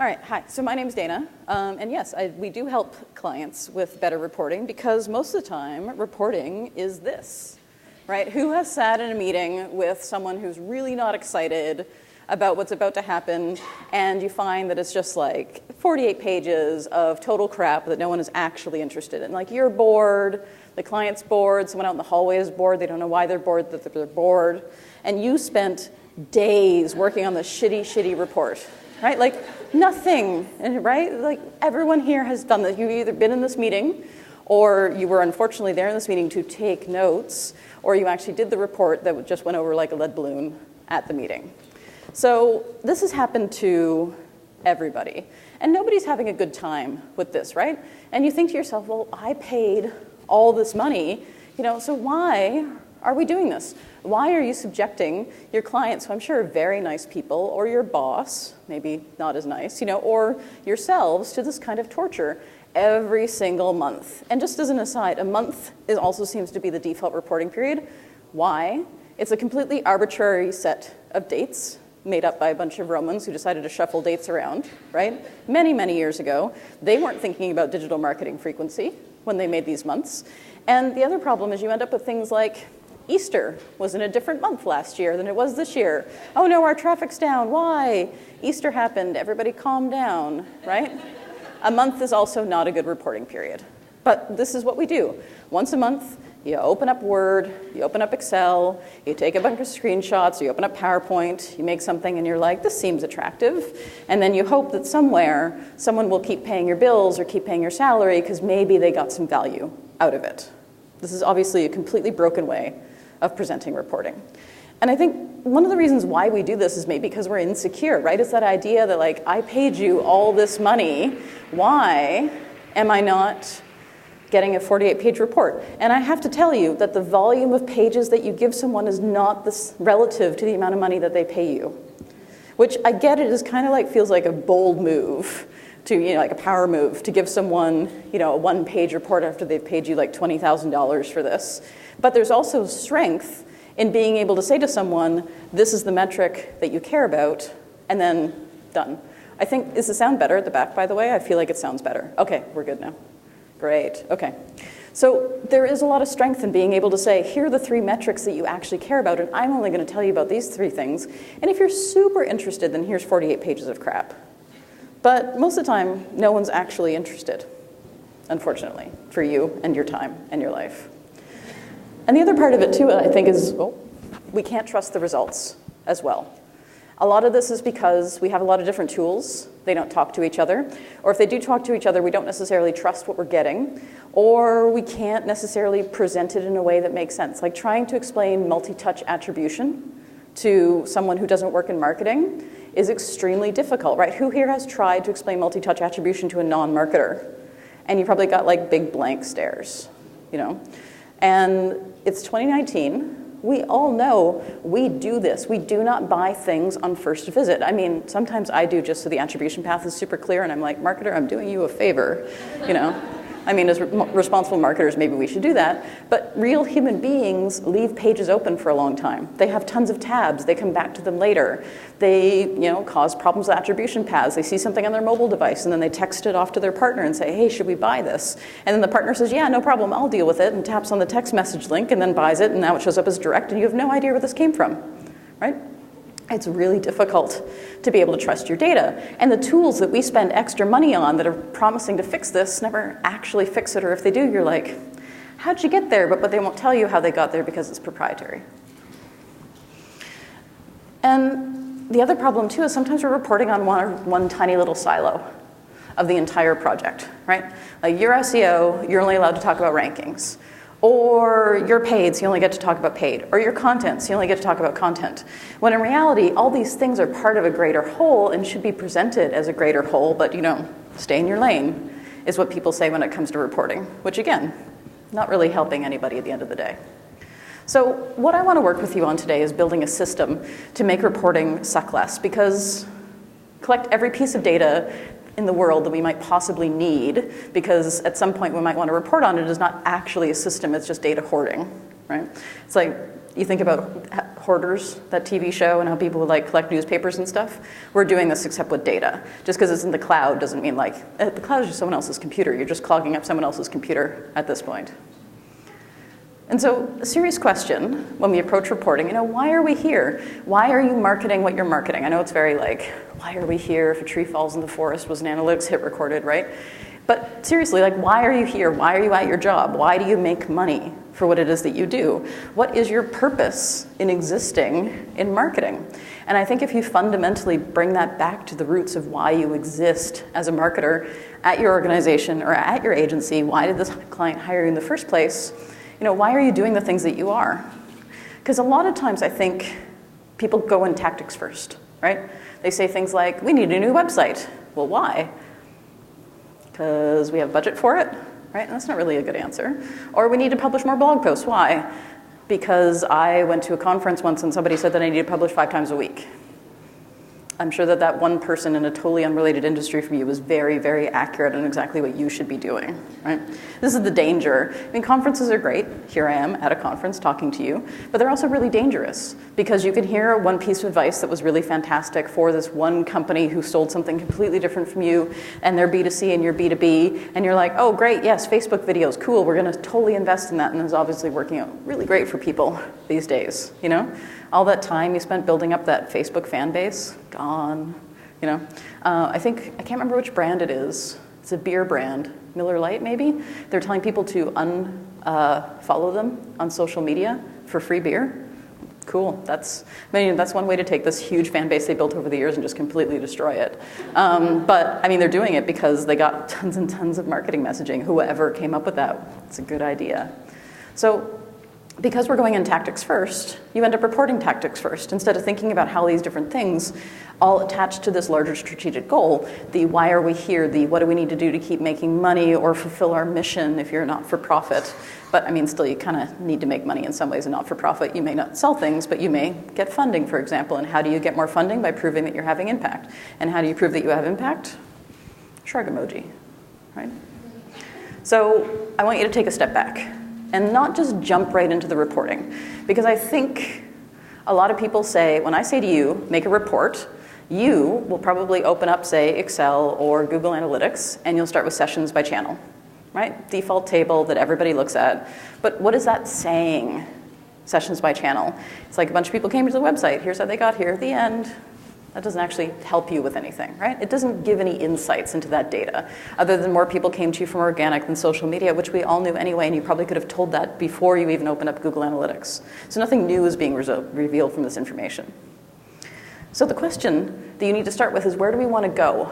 All right, hi. So my name is Dana, and yes, we do help clients with better reporting because most of the time, reporting is this, right? Who has sat in a meeting with someone who's really not excited about what's about to happen, and you find that it's just like 48 pages of total crap that no one is actually interested in. Like, you're bored, the client's bored, someone out in the hallway is bored, they don't know why they're bored, that they're bored, and you spent days working on this shitty report. Right? Like nothing, right? Like everyone here has done that. You've either been in this meeting or you were unfortunately there in this meeting to take notes, or you actually did the report that just went over like a lead balloon at the meeting. So this has happened to everybody. And nobody's having a good time with this, right? And you think to yourself, well, I paid all this money, so why are we doing this? Why are you subjecting your clients, who I'm sure are very nice people, or your boss, maybe not as nice, or yourselves, to this kind of torture every single month? And just as an aside, a month also seems to be the default reporting period. Why? It's a completely arbitrary set of dates made up by a bunch of Romans who decided to shuffle dates around, right? Many, many years ago. They weren't thinking about digital marketing frequency when they made these months. And the other problem is you end up with things like Easter was in a different month last year than it was this year. Oh no, our traffic's down. Why? Easter happened. Everybody calm down, right? A month is also not a good reporting period. But this is what we do. Once a month, you open up Word, you open up Excel, you take a bunch of screenshots, you open up PowerPoint, you make something and you're like, this seems attractive. And then you hope that somewhere someone will keep paying your bills or keep paying your salary because maybe they got some value out of it. This is obviously a completely broken way of presenting reporting. And I think one of the reasons why we do this is maybe because we're insecure, right? It's that idea that, like, I paid you all this money. Why am I not getting a 48-page report? And I have to tell you that the volume of pages that you give someone is not this relative to the amount of money that they pay you. Which, I get it, is kind of like, feels like a bold move to, like a power move to give someone, a one-page report after they've paid you like $20,000 for this. But there's also strength in being able to say to someone, this is the metric that you care about, and then done. I think, does it sound better at the back, by the way? I feel like it sounds better. Okay, we're good now. Great, okay. So there is a lot of strength in being able to say, here are the 3 metrics that you actually care about, and I'm only going to tell you about these 3 things. And if you're super interested, then here's 48 pages of crap. But most of the time, no one's actually interested, unfortunately, for you and your time and your life. And the other part of it, too, I think, is we can't trust the results as well. A lot of this is because we have a lot of different tools. They don't talk to each other. Or if they do talk to each other, we don't necessarily trust what we're getting. Or we can't necessarily present it in a way that makes sense. Like trying to explain multi-touch attribution to someone who doesn't work in marketing is extremely difficult, right? Who here has tried to explain multi-touch attribution to a non-marketer? And you probably got like big blank stares, And it's 2019. We all know we do this. We do not buy things on first visit. I mean, sometimes I do just so the attribution path is super clear, and I'm like, marketer, I'm doing you a favor, I mean, as responsible marketers, maybe we should do that. But real human beings leave pages open for a long time. They have tons of tabs. They come back to them later. They, cause problems with attribution paths. They see something on their mobile device, and then they text it off to their partner and say, hey, should we buy this? And then the partner says, yeah, no problem, I'll deal with it, and taps on the text message link and then buys it, and now it shows up as direct, and you have no idea where this came from, right? It's really difficult to be able to trust your data. And the tools that we spend extra money on that are promising to fix this never actually fix it, or if they do, you're like, how'd you get there? But they won't tell you how they got there because it's proprietary. And the other problem, too, is sometimes we're reporting on one tiny little silo of the entire project, right? Like your SEO, you're only allowed to talk about rankings. Or your paid, so you only get to talk about paid. Or your content, so you only get to talk about content. When in reality, all these things are part of a greater whole and should be presented as a greater whole, but stay in your lane is what people say when it comes to reporting, which again, not really helping anybody at the end of the day. So what I want to work with you on today is building a system to make reporting suck less, because collect every piece of data in the world that we might possibly need, because at some point we might want to report on it, is not actually a system, it's just data hoarding, right? It's like you think about Hoarders, that TV show, and how people would like collect newspapers and stuff. We're doing this except with data. Just because it's in the cloud doesn't mean like, the cloud is just someone else's computer. You're just clogging up someone else's computer at this point. And so a serious question when we approach reporting, why are we here? Why are you marketing what you're marketing? I know it's very like, why are we here? If a tree falls in the forest was an analytics hit recorded, right? But seriously, like, why are you here? Why are you at your job? Why do you make money for what it is that you do? What is your purpose in existing in marketing? And I think if you fundamentally bring that back to the roots of why you exist as a marketer at your organization or at your agency, why did this client hire you in the first place? Why are you doing the things that you are? Because a lot of times I think people go in tactics first, right? They say things like, we need a new website. Well, why? Because we have budget for it, right? And that's not really a good answer. Or we need to publish more blog posts. Why? Because I went to a conference once and somebody said that I need to publish 5 times a week. I'm sure that that one person in a totally unrelated industry from you was very, very accurate on exactly what you should be doing, right? This is the danger. I mean, conferences are great. Here I am at a conference talking to you, but they're also really dangerous because you can hear one piece of advice that was really fantastic for this one company who sold something completely different from you, and they're B2C and you're B2B, and you're like, oh, great, yes, Facebook videos, cool, we're gonna totally invest in that, and it's obviously working out really great for people these days, All that time you spent building up that Facebook fan base, gone, I can't remember which brand it is. It's a beer brand, Miller Lite maybe. They're telling people to unfollow them on social media for free beer. Cool, that's one way to take this huge fan base they built over the years and just completely destroy it. But they're doing it because they got tons and tons of marketing messaging. Whoever came up with that, it's a good idea. So, because we're going in tactics first, you end up reporting tactics first, instead of thinking about how these different things all attach to this larger strategic goal, the why are we here, the what do we need to do to keep making money or fulfill our mission if you're not for profit. But still you kind of need to make money in some ways and not for profit. You may not sell things, but you may get funding, for example. And how do you get more funding? By proving that you're having impact. And how do you prove that you have impact? Shrug emoji, right? So I want you to take a step back and not just jump right into the reporting. Because I think a lot of people say, when I say to you, make a report, you will probably open up, say, Excel or Google Analytics, and you'll start with sessions by channel, right? Default table that everybody looks at. But what is that saying, sessions by channel? It's like a bunch of people came to the website, here's how they got here at the end. That doesn't actually help you with anything, right? It doesn't give any insights into that data, other than more people came to you from organic than social media, which we all knew anyway, and you probably could have told that before you even opened up Google Analytics. So nothing new is being revealed from this information. So the question that you need to start with is, where do we want to go?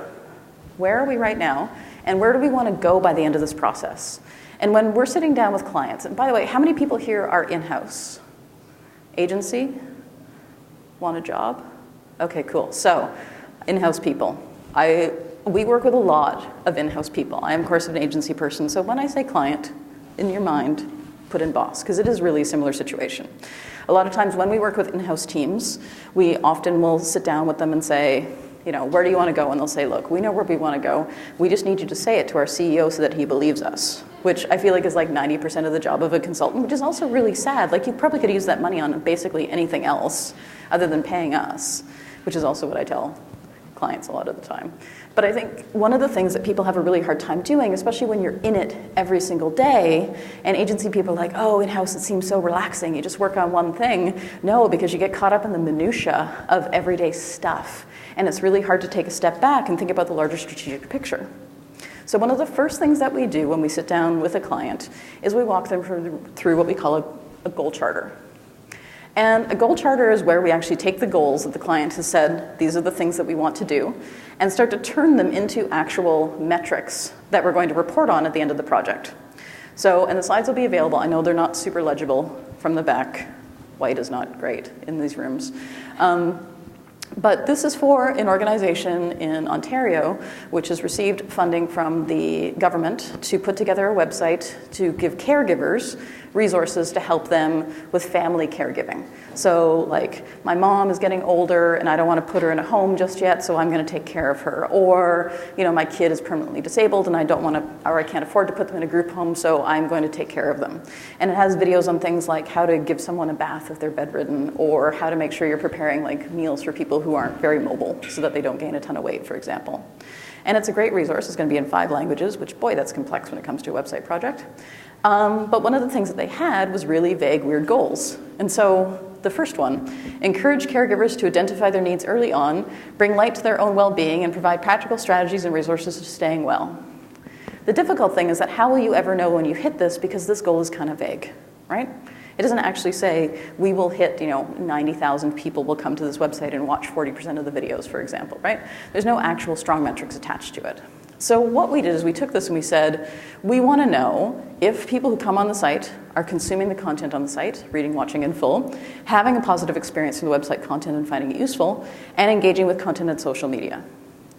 Where are we right now? And where do we want to go by the end of this process? And when we're sitting down with clients, and by the way, how many people here are in-house? Agency? Want a job? Okay, cool. So, in-house people. We work with a lot of in-house people. I am, of course, an agency person, so when I say client, in your mind, put in boss, because it is really a similar situation. A lot of times when we work with in-house teams, we often will sit down with them and say, where do you want to go? And they'll say, look, we know where we want to go. We just need you to say it to our CEO so that he believes us, which I feel like is like 90% of the job of a consultant, which is also really sad. Like, you probably could use that money on basically anything else other than paying us, which is also what I tell clients a lot of the time. But I think one of the things that people have a really hard time doing, especially when you're in it every single day, and agency people are like, oh, in-house, it seems so relaxing. You just work on one thing. No, because you get caught up in the minutia of everyday stuff. And it's really hard to take a step back and think about the larger strategic picture. So one of the first things that we do when we sit down with a client is we walk them through what we call a goal charter. And a goal charter is where we actually take the goals that the client has said, these are the things that we want to do, and start to turn them into actual metrics that we're going to report on at the end of the project. So, and the slides will be available. I know they're not super legible from the back. White is not great in these rooms. But this is for an organization in Ontario, which has received funding from the government to put together a website to give caregivers resources to help them with family caregiving. So like, my mom is getting older and I don't want to put her in a home just yet, so I'm going to take care of her. Or, my kid is permanently disabled and I don't want to, or I can't afford to put them in a group home, so I'm going to take care of them. And it has videos on things like how to give someone a bath if they're bedridden, or how to make sure you're preparing like meals for people who aren't very mobile so that they don't gain a ton of weight, for example. And it's a great resource. It's going to be in 5 languages, which, boy, that's complex when it comes to a website project. But one of the things that they had was really vague, weird goals. And so the first one, encourage caregivers to identify their needs early on, bring light to their own well-being, and provide practical strategies and resources to staying well. The difficult thing is that how will you ever know when you hit this, because this goal is kind of vague, right? It doesn't actually say, we will hit, 90,000 people will come to this website and watch 40% of the videos, for example, right? There's no actual strong metrics attached to it. So what we did is we took this and we said, we want to know if people who come on the site are consuming the content on the site, reading, watching in full, having a positive experience with the website content and finding it useful, and engaging with content on social media,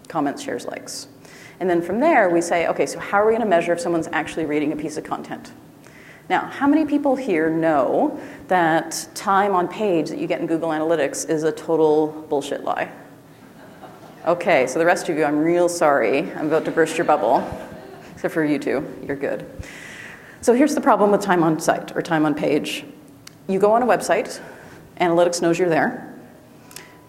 comments, shares, likes. And then from there, we say, okay, so how are we going to measure if someone's actually reading a piece of content? Now, how many people here know that time on page that you get in Google Analytics is a total bullshit lie? Okay, so the rest of you, I'm real sorry. I'm about to burst your bubble. Except for you two, you're good. So here's the problem with time on site or time on page. You go on a website, Analytics knows you're there.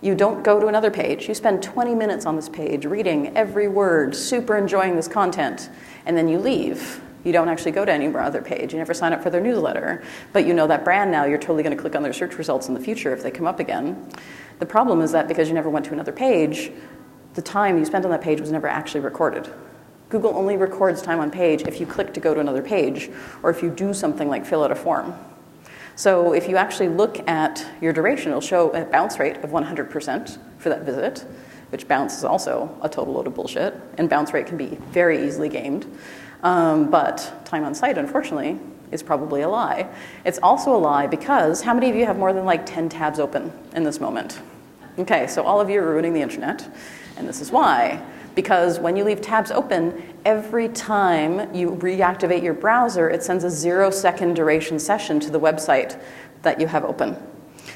You don't go to another page. You spend 20 minutes on this page reading every word, super enjoying this content, and then you leave. You don't actually go to any other page. You never sign up for their newsletter. But you know that brand now, you're totally going to click on their search results in the future if they come up again. The problem is that because you never went to another page, the time you spent on that page was never actually recorded. Google only records time on page if you click to go to another page, or if you do something like fill out a form. So if you actually look at your duration, it'll show a bounce rate of 100% for that visit, which bounce is also a total load of bullshit, and bounce rate can be very easily gamed. But time on site, unfortunately, is probably a lie. It's also a lie because how many of you have more than like 10 tabs open in this moment? Okay, so all of you are ruining the internet, and this is why. Because when you leave tabs open, every time you reactivate your browser, it sends a 0-second duration session to the website that you have open.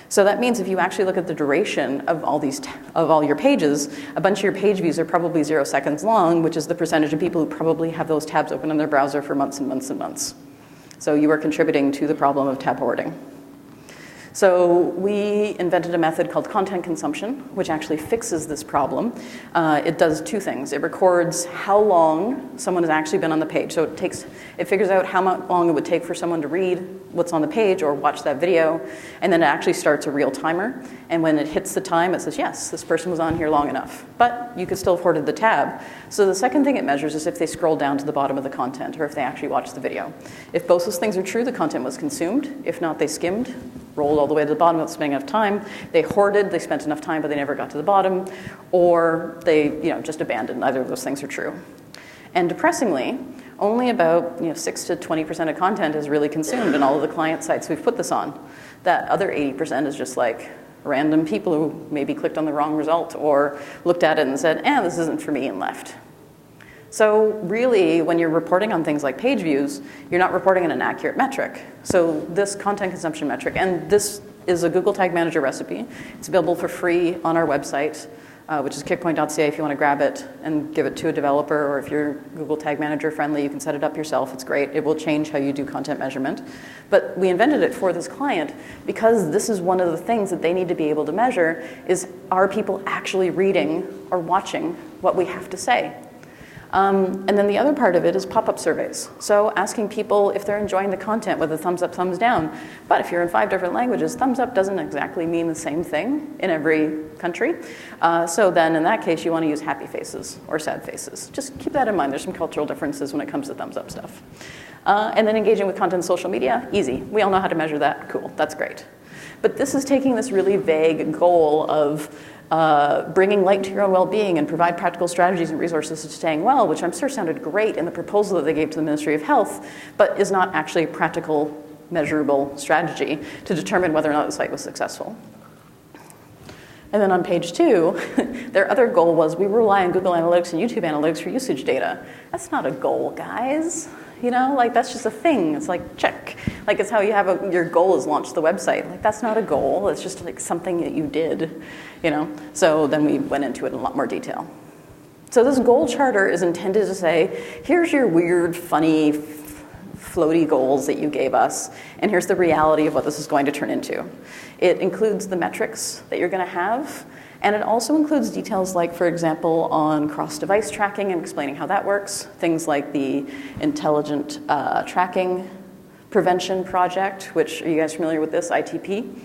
So that means if you actually look at the duration of all your pages, a bunch of your page views are probably 0 seconds long, which is the percentage of people who probably have those tabs open in their browser for months and months and months. So you are contributing to the problem of tab hoarding. So we invented a method called content consumption, which actually fixes this problem. It does 2 things. It records how long someone has actually been on the page. So it figures out how long it would take for someone to read what's on the page or watch that video, and then it actually starts a real timer. And when it hits the time, it says, yes, this person was on here long enough. But you could still have hoarded the tab. So the second thing it measures is if they scroll down to the bottom of the content or if they actually watch the video. If both those things are true, the content was consumed. If not, they skimmed, rolled all the way to the bottom without spending enough time. They hoarded, they spent enough time, but they never got to the bottom. Or they just abandoned. Neither of those things are true. And depressingly, only about 6 to 20% of content is really consumed in all of the client sites we've put this on. That other 80% is just like random people who maybe clicked on the wrong result or looked at it and said, this isn't for me, and left. So really, when you're reporting on things like page views, you're not reporting on an accurate metric. So this content consumption metric, and this is a Google Tag Manager recipe. It's available for free on our website, which is kickpoint.ca if you want to grab it and give it to a developer, or if you're Google Tag Manager friendly, you can set it up yourself. It's great. It will change how you do content measurement. But we invented it for this client because this is one of the things that they need to be able to measure is, are people actually reading or watching what we have to say? And then the other part of it is pop-up surveys. So asking people if they're enjoying the content with a thumbs up, thumbs down. But if you're in 5 different languages, thumbs up doesn't exactly mean the same thing in every country. So then in that case, you want to use happy faces or sad faces. Just keep that in mind. There's some cultural differences when it comes to thumbs up stuff. And then engaging with content on social media, easy. We all know how to measure that. Cool, that's great. But this is taking this really vague goal of bringing light to your own well-being and provide practical strategies and resources to staying well, which I'm sure sounded great in the proposal that they gave to the Ministry of Health, but is not actually a practical, measurable strategy to determine whether or not the site was successful. And then on page 2, their other goal was we rely on Google Analytics and YouTube Analytics for usage data. That's not a goal, guys. You know, like that's just a thing. It's like, check. Like it's how you have your goal is launch the website. Like that's not a goal. It's just like something that you did, you know. So then we went into it in a lot more detail. So this goal charter is intended to say, here's your weird, funny, floaty goals that you gave us, and here's the reality of what this is going to turn into. It includes the metrics that you're going to have, and it also includes details like, for example, on cross-device tracking and explaining how that works, things like the intelligent tracking prevention project, which, are you guys familiar with this, ITP?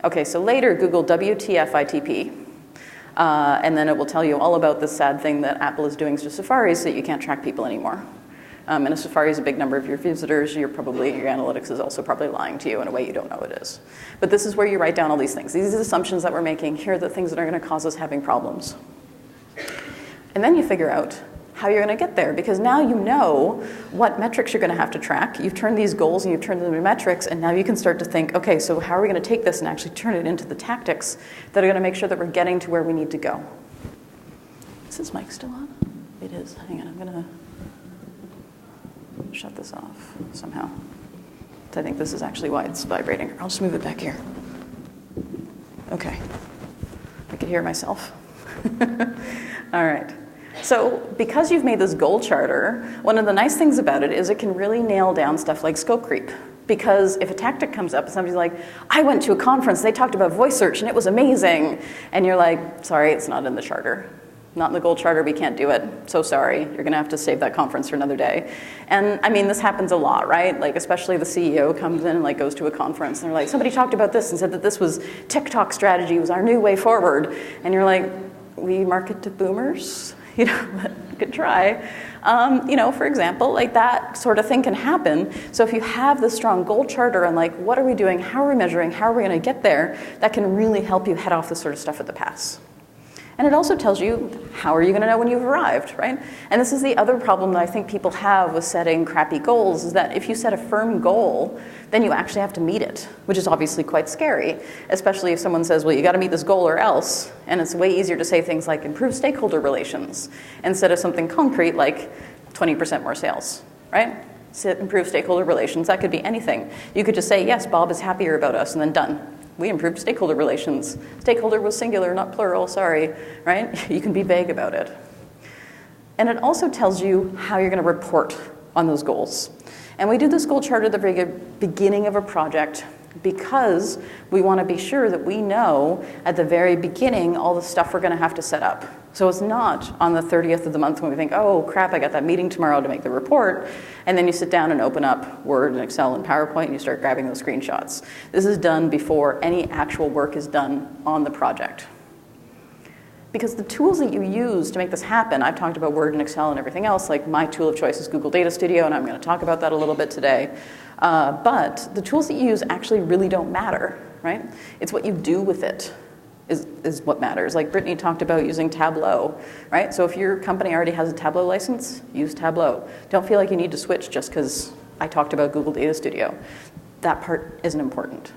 Okay, so later Google WTF ITP. And then it will tell you all about the sad thing that Apple is doing to Safari so that you can't track people anymore. And if Safari is a big number of your visitors, your analytics is also probably lying to you in a way you don't know it is. But this is where you write down all these things. These are the assumptions that we're making. Here are the things that are going to cause us having problems. And then you figure out how you're going to get there, because now you know what metrics you're going to have to track. You've turned these goals and you've turned them into metrics, and now you can start to think, okay, so how are we going to take this and actually turn it into the tactics that are going to make sure that we're getting to where we need to go? Is this mic still on? It is. Hang on, I'm going to shut this off somehow. I think this is actually why it's vibrating. I'll just move it back here. Okay. I can hear myself. All right. So because you've made this goal charter, one of the nice things about it is it can really nail down stuff like scope creep. Because if a tactic comes up and somebody's like, I went to a conference, they talked about voice search and it was amazing. And you're like, sorry, it's not in the charter. Not in the goal charter, we can't do it. So sorry, you're gonna have to save that conference for another day. And I mean, this happens a lot, right? Like especially the CEO comes in and like goes to a conference and they're like, somebody talked about this and said that this was TikTok strategy, was our new way forward. And you're like, we market to boomers? You know, good try. You know, for example, like that sort of thing can happen. So if you have the strong goal charter and like, what are we doing? How are we measuring? How are we going to get there? That can really help you head off this sort of stuff at the pass. And it also tells you, how are you going to know when you've arrived, right? And this is the other problem that I think people have with setting crappy goals, is that if you set a firm goal, then you actually have to meet it, which is obviously quite scary, especially if someone says, well, you got to meet this goal or else. And it's way easier to say things like improve stakeholder relations instead of something concrete like 20% more sales, right? Improve stakeholder relations, that could be anything. You could just say, yes, Bob is happier about us, and then done. We improved stakeholder relations. Stakeholder was singular, not plural, sorry, right? You can be vague about it. And it also tells you how you're going to report on those goals. And we do this goal chart at the very beginning of a project because we want to be sure that we know at the very beginning all the stuff we're going to have to set up. So it's not on the 30th of the month when we think, oh crap, I got that meeting tomorrow to make the report, and then you sit down and open up Word and Excel and PowerPoint and you start grabbing those screenshots. This is done before any actual work is done on the project. Because the tools that you use to make this happen, I've talked about Word and Excel and everything else, like my tool of choice is Google Data Studio, and I'm going to talk about that a little bit today. But the tools that you use actually really don't matter, right? It's what you do with it is what matters. Like Brittany talked about using Tableau, right? So if your company already has a Tableau license, use Tableau. Don't feel like you need to switch just because I talked about Google Data Studio. That part isn't important.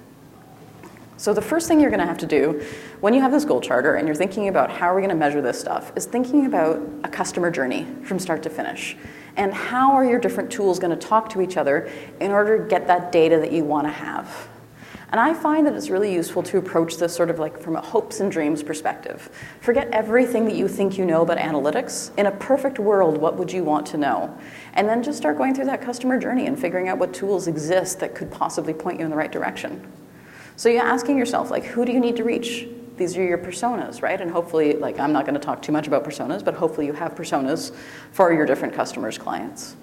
So the first thing you're going to have to do when you have this goal charter and you're thinking about how are we going to measure this stuff is thinking about a customer journey from start to finish. And how are your different tools going to talk to each other in order to get that data that you want to have? And I find that it's really useful to approach this sort of like from a hopes and dreams perspective. Forget everything that you think you know about analytics. In a perfect world, what would you want to know? And then just start going through that customer journey and figuring out what tools exist that could possibly point you in the right direction. So you're asking yourself, like, who do you need to reach? These are your personas, right? And hopefully, like, I'm not going to talk too much about personas, but hopefully you have personas for your different customers, clients.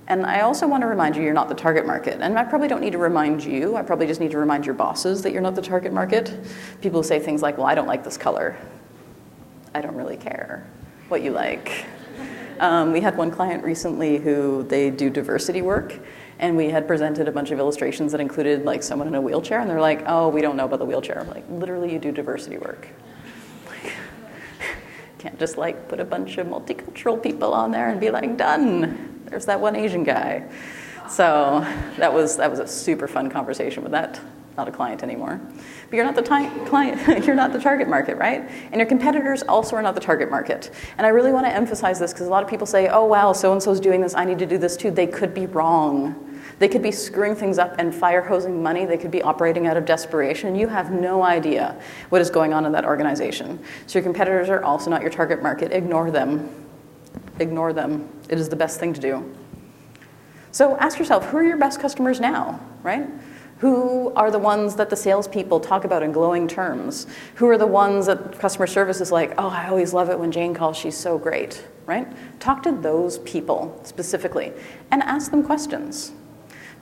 And I also want to remind you, you're not the target market. And I probably don't need to remind you. I probably just need to remind your bosses that you're not the target market. People say things like, well, I don't like this color. I don't really care what you like. We had one client recently who they do diversity work. And we had presented a bunch of illustrations that included like someone in a wheelchair. And they're like, oh, we don't know about the wheelchair. Like, literally, you do diversity work. Like, can't just like put a bunch of multicultural people on there and be like, done. There's that one Asian guy. So that was a super fun conversation with that not a client anymore. But you're not the client, you're not the target market, right? And your competitors also are not the target market. And I really want to emphasize this because a lot of people say, oh wow, so-and-so's doing this, I need to do this too. They could be wrong. They could be screwing things up and fire hosing money. They could be operating out of desperation. You have no idea what is going on in that organization. So your competitors are also not your target market. Ignore them. Ignore them. It is the best thing to do. So ask yourself, who are your best customers now, right? Who are the ones that the salespeople talk about in glowing terms? Who are the ones that customer service is like, oh, I always love it when Jane calls, she's so great, right? Talk to those people specifically and ask them questions.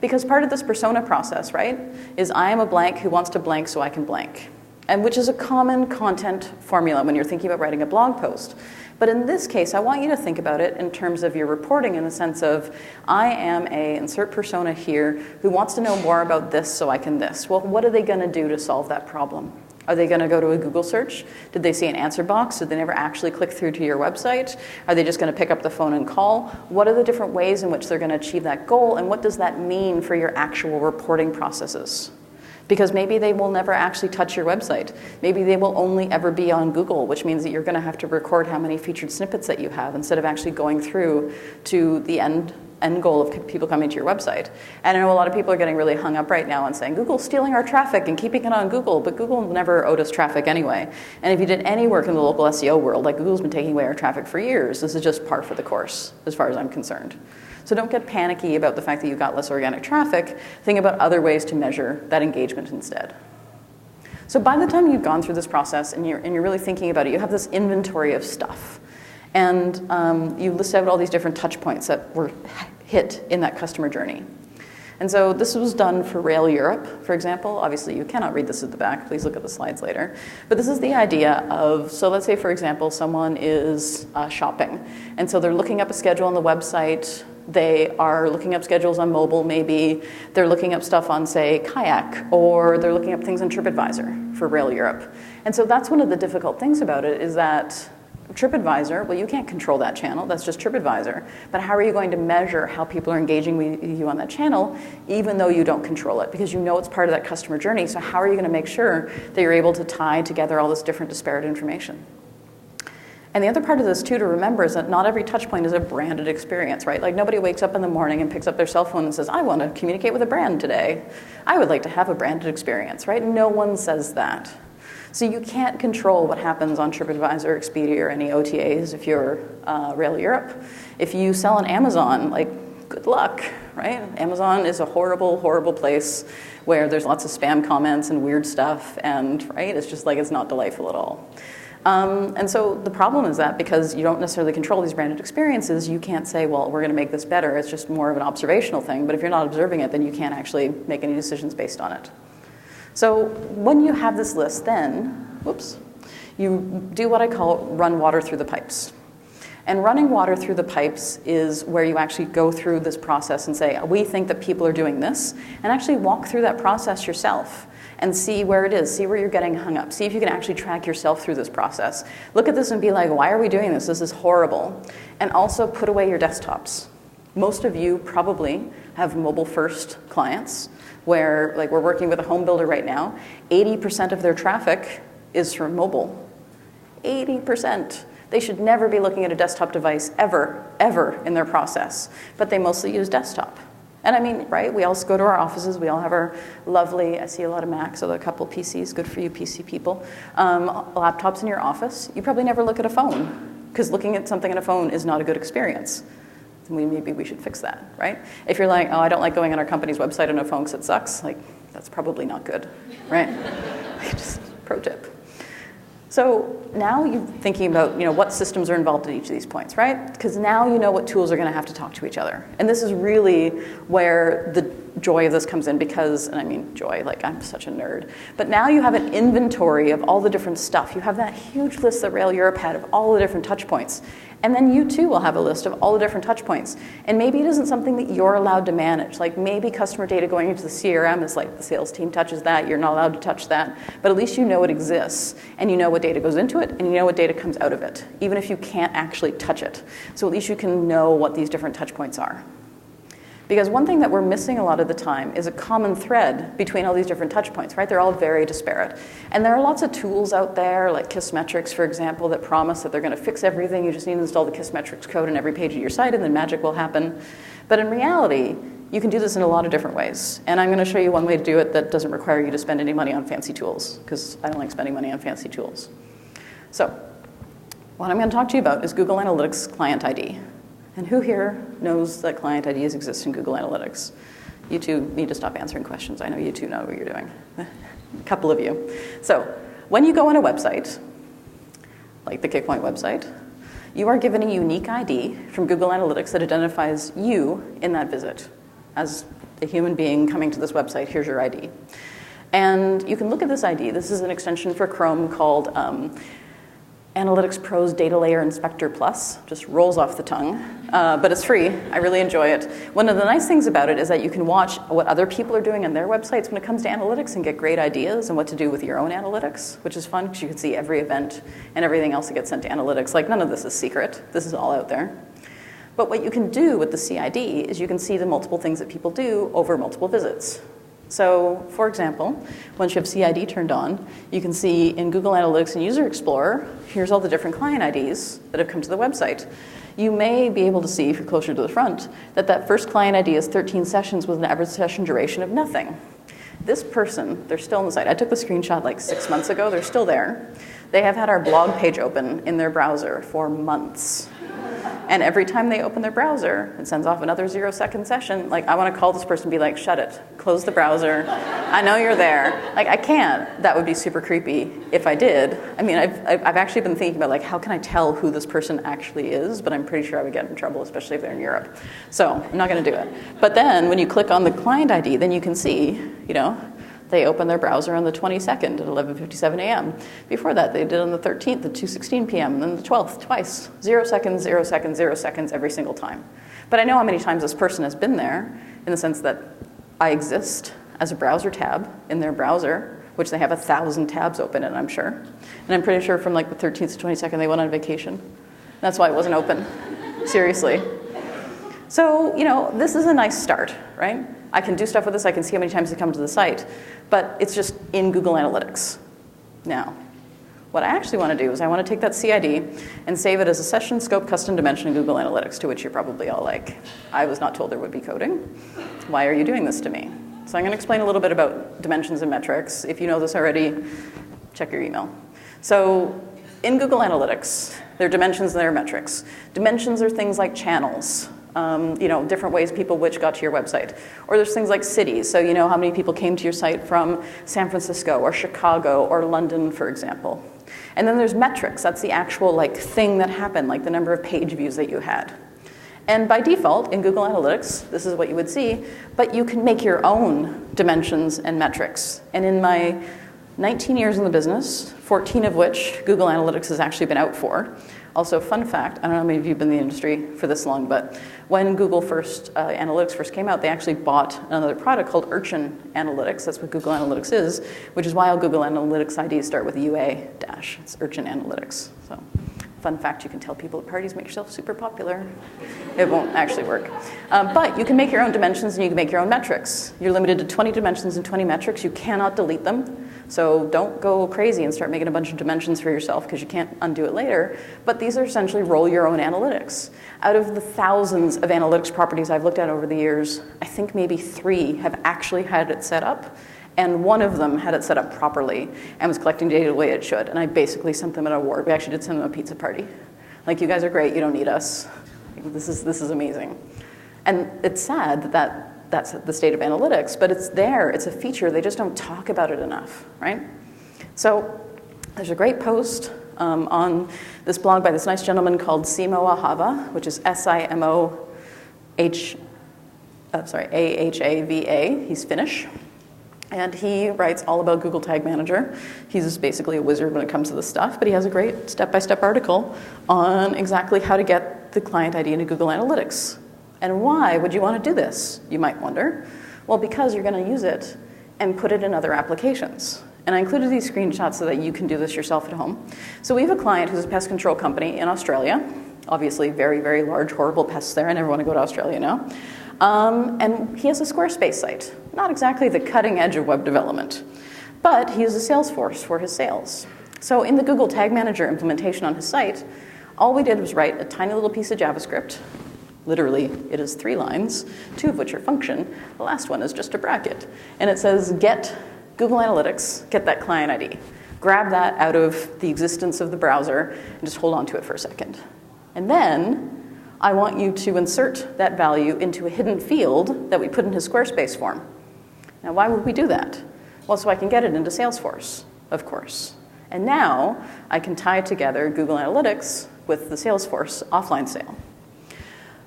Because part of this persona process, right, is I am a blank who wants to blank so I can blank. And which is a common content formula when you're thinking about writing a blog post. But in this case, I want you to think about it in terms of your reporting in the sense of, I am a insert persona here who wants to know more about this so I can this. Well, what are they going to do to solve that problem? Are they going to go to a Google search? Did they see an answer box? Did they never actually click through to your website? Are they just going to pick up the phone and call? What are the different ways in which they're going to achieve that goal? And what does that mean for your actual reporting processes? Because maybe they will never actually touch your website. Maybe they will only ever be on Google, which means that you're going to have to record how many featured snippets that you have instead of actually going through to the end goal of people coming to your website. And I know a lot of people are getting really hung up right now and saying, Google's stealing our traffic and keeping it on Google, but Google never owed us traffic anyway. And if you did any work in the local SEO world, like Google's been taking away our traffic for years, this is just par for the course, as far as I'm concerned. So don't get panicky about the fact that you got less organic traffic. Think about other ways to measure that engagement instead. So by the time you've gone through this process and you're really thinking about it, you have this inventory of stuff. And you list out all these different touch points that were hit in that customer journey. And so this was done for Rail Europe, for example. Obviously, you cannot read this at the back. Please look at the slides later. But this is the idea of, so let's say, for example, someone is shopping. And so they're looking up a schedule on the website. They are looking up schedules on mobile, maybe. They're looking up stuff on, say, Kayak, or they're looking up things on TripAdvisor for Rail Europe. And so that's one of the difficult things about it is that TripAdvisor, well, you can't control that channel. That's just TripAdvisor. But how are you going to measure how people are engaging with you on that channel, even though you don't control it? Because you know it's part of that customer journey. So how are you going to make sure that you're able to tie together all this different disparate information? And the other part of this, too, to remember is that not every touch point is a branded experience, right? Like nobody wakes up in the morning and picks up their cell phone and says, I want to communicate with a brand today. I would like to have a branded experience, right? No one says that. So you can't control what happens on TripAdvisor, Expedia, or any OTAs if you're Rail Europe. If you sell on Amazon, like, good luck, right? Amazon is a horrible, horrible place where there's lots of spam comments and weird stuff, and, right, it's just like it's not delightful at all. And so the problem is that because you don't necessarily control these branded experiences, you can't say, well, we're going to make this better. It's just more of an observational thing. But if you're not observing it, then you can't actually make any decisions based on it. So when you have this list, then, you do what I call run water through the pipes. And running water through the pipes is where you actually go through this process and say, we think that people are doing this, and actually walk through that process yourself and see where it is, see where you're getting hung up, see if you can actually track yourself through this process. Look at this and be like, why are we doing this? This is horrible. And also put away your desktops. Most of you probably have mobile-first clients where, like, we're working with a home builder right now, 80% of their traffic is from mobile. 80%. They should never be looking at a desktop device ever, ever in their process. But they mostly use desktop. And I mean, right, we all go to our offices. We all have our lovely, I see a lot of Macs, although a couple PCs, good for you PC people, laptops in your office. You probably never look at a phone because looking at something on a phone is not a good experience. Maybe we should fix that, right? If you're like, oh, I don't like going on our company's website on a phone because it sucks, like, that's probably not good, right? Just pro tip. So now you're thinking about, what systems are involved at each of these points, right? Because now you know what tools are going to have to talk to each other. And this is really where the joy of this comes in because, and I mean joy, like I'm such a nerd. But now you have an inventory of all the different stuff. You have that huge list that Rail Europe had of all the different touch points. And then you too will have a list of all the different touch points. And maybe it isn't something that you're allowed to manage. Like maybe customer data going into the CRM is like the sales team touches that, you're not allowed to touch that. But at least you know it exists. And you know what data goes into it, and you know what data comes out of it, even if you can't actually touch it. So at least you can know what these different touch points are. Because one thing that we're missing a lot of the time is a common thread between all these different touch points, right? They're all very disparate. And there are lots of tools out there, like Kissmetrics, for example, that promise that they're going to fix everything. You just need to install the Kissmetrics code in every page of your site, and then magic will happen. But in reality, you can do this in a lot of different ways. And I'm going to show you one way to do it that doesn't require you to spend any money on fancy tools, because I don't like spending money on fancy tools. So what I'm going to talk to you about is Google Analytics Client ID. And who here knows that client IDs exist in Google Analytics? You two need to stop answering questions. I know you two know what you're doing. A couple of you. So when you go on a website, like the Kickpoint website, you are given a unique ID from Google Analytics that identifies you in that visit. As a human being coming to this website, here's your ID. And you can look at this ID. This is an extension for Chrome called Analytics Pro's Data Layer Inspector Plus. Just rolls off the tongue, but it's free. I really enjoy it. One of the nice things about it is that you can watch what other people are doing on their websites when it comes to analytics and get great ideas and what to do with your own analytics, which is fun because you can see every event and everything else that gets sent to analytics. Like, none of this is secret. This is all out there. But what you can do with the CID is you can see the multiple things that people do over multiple visits. So, for example, once you have CID turned on, you can see in Google Analytics and User Explorer, here's all the different client IDs that have come to the website. You may be able to see, if you're closer to the front, that that first client ID is 13 sessions with an average session duration of nothing. This person, they're still on the site. I took the screenshot like 6 months ago. They're still there. They have had our blog page open in their browser for months. And every time they open their browser, it sends off another 0-second session. Like, I want to call this person and be like, shut it, close the browser. I know you're there. Like, I can't. That would be super creepy if I did. I mean, I've actually been thinking about, like, how can I tell who this person actually is? But I'm pretty sure I would get in trouble, especially if they're in Europe. So I'm not going to do it. But then when you click on the client ID, then you can see, you know, they opened their browser on the 22nd at 11:57 a.m. Before that, they did on the 13th at 2:16 p.m. and then the 12th, twice. 0 seconds, 0 seconds, 0 seconds every single time. But I know how many times this person has been there in the sense that I exist as a browser tab in their browser, which they have 1,000 tabs open in, I'm sure. And I'm pretty sure from like the 13th to 22nd, they went on vacation. That's why it wasn't open. Seriously. So, you know, this is a nice start, right? I can do stuff with this. I can see how many times they come to the site. But it's just in Google Analytics. Now, what I actually want to do is I want to take that CID and save it as a session scope custom dimension in Google Analytics, to which you're probably all like, I was not told there would be coding. Why are you doing this to me? So I'm going to explain a little bit about dimensions and metrics. If you know this already, check your email. So in Google Analytics, there are dimensions and there are metrics. Dimensions are things like channels. You know, different ways people which got to your website. Or there's things like cities. So you know how many people came to your site from San Francisco or Chicago or London, for example. And then there's metrics. That's the actual like thing that happened, like the number of page views that you had. And by default, in Google Analytics, this is what you would see, but you can make your own dimensions and metrics. And in my 19 years in the business, 14 of which Google Analytics has actually been out for. Also, fun fact, I don't know how many of you have been in the industry for this long, but when Google Analytics first came out, they actually bought another product called Urchin Analytics. That's what Google Analytics is, which is why all Google Analytics IDs start with UA-. It's Urchin Analytics. So, fun fact, you can tell people at parties, make yourself super popular. It won't actually work. But you can make your own dimensions and you can make your own metrics. You're limited to 20 dimensions and 20 metrics. You cannot delete them. So don't go crazy and start making a bunch of dimensions for yourself because you can't undo it later. But these are essentially roll your own analytics. Out of the thousands of analytics properties I've looked at over the years, I think maybe 3 have actually had it set up. And one of them had it set up properly and was collecting data the way it should. And I basically sent them an award. We actually did send them a pizza party. Like, you guys are great. You don't need us. This is amazing. And it's sad that that's the state of analytics, but it's there. It's a feature. They just don't talk about it enough, right? So there's a great post on this blog by this nice gentleman called Simo Ahava, which is Ahava. He's Finnish. And he writes all about Google Tag Manager. He's basically a wizard when it comes to this stuff, but he has a great step-by-step article on exactly how to get the client ID into Google Analytics. And why would you want to do this, you might wonder? Well, because you're going to use it and put it in other applications. And I included these screenshots so that you can do this yourself at home. So we have a client who's a pest control company in Australia. Obviously, very, very large, horrible pests there. I never want to go to Australia now. And he has a Squarespace site. Not exactly the cutting edge of web development, but he uses Salesforce for his sales. So in the Google Tag Manager implementation on his site, all we did was write a tiny little piece of JavaScript. Literally, it is 3 lines, 2 of which are function. The last one is just a bracket. And it says, get Google Analytics, get that client ID. Grab that out of the existence of the browser and just hold on to it for a second. And then I want you to insert that value into a hidden field that we put in his Squarespace form. Now, why would we do that? Well, so I can get it into Salesforce, of course. And now I can tie together Google Analytics with the Salesforce offline sale.